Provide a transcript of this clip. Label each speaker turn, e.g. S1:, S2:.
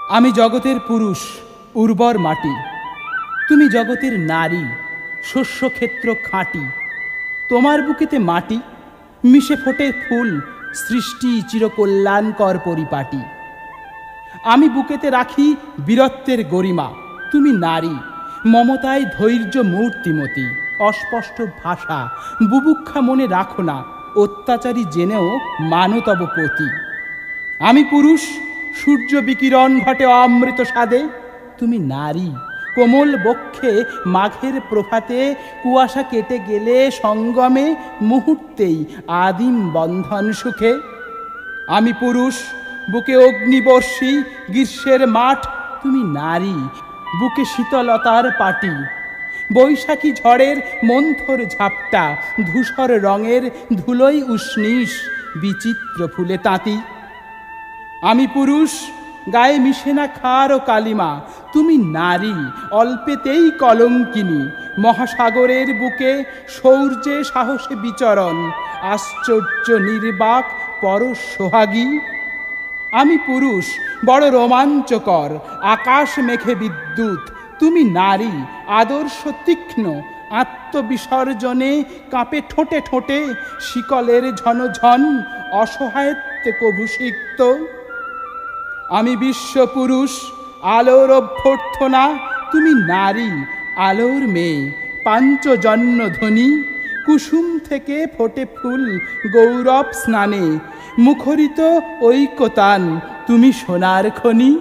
S1: আমি জগতের পুরুষ, উর্বর মাটি। তুমি জগতের নারী, শস্যক্ষেত্র খাঁটি। তোমার বুকেতে মাটি মিশে ফোটে ফুল, সৃষ্টি চিরকল্যাণকর পরিপাটি। আমি বুকেতে রাখি বীরত্বের গরিমা। তুমি নারী, মমতায় ধৈর্য মূর্তিমতী। অস্পষ্ট ভাষা বুভুক্ষা মনে রাখো না, অত্যাচারী জেনেও মানো তব পতি। আমি পুরুষ, সূর্য বিকিরণ ঘটে অমৃত স্বাদে। তুমি নারী, কোমল বক্ষে মাঘের প্রভাতে কুয়াশা কেটে গেলে সঙ্গমে মুহূর্তেই আদিম বন্ধন সুখে। আমি পুরুষ, বুকে অগ্নিবর্ষী গ্রীষ্মের মাঠ। তুমি নারী, বুকে শীতলতার পাটি। বৈশাখী ঝড়ের মন্থর ঝাপটা, ধূসর রঙের ধুলোয় উষ্ণীষ, বিচিত্র ফুলে তাঁতি। আমি পুরুষ, গায়ে মিশে না খার ও কালিমা। তুমি নারী, অল্পেতেই কলঙ্কিনী। মহাসাগরের বুকে শৌর্যে সাহসে বিচরণ, আশ্চর্য নির্বাক পরশ সোহাগী। আমি পুরুষ, বড় রোমাঞ্চকর, আকাশ মেঘে বিদ্যুৎ। তুমি নারী, আদর্শ তীক্ষ্ণ, আত্মবিসর্জনে কাঁপে ঠোঁটে ঠোঁটে শিকলের ঝনঝন, অসহায়ত্বে কভুষিক্ত। আমি বিশ্বপুরুষ, আলোর অভ্যর্থনা। তুমি নারী, আলোর মেয়ে, পাঞ্চজন্য ধ্বনি। কুসুম থেকে ফোটে ফুল গৌরব স্নানে, মুখরিত ঐকতান। তুমি সোনার খনি।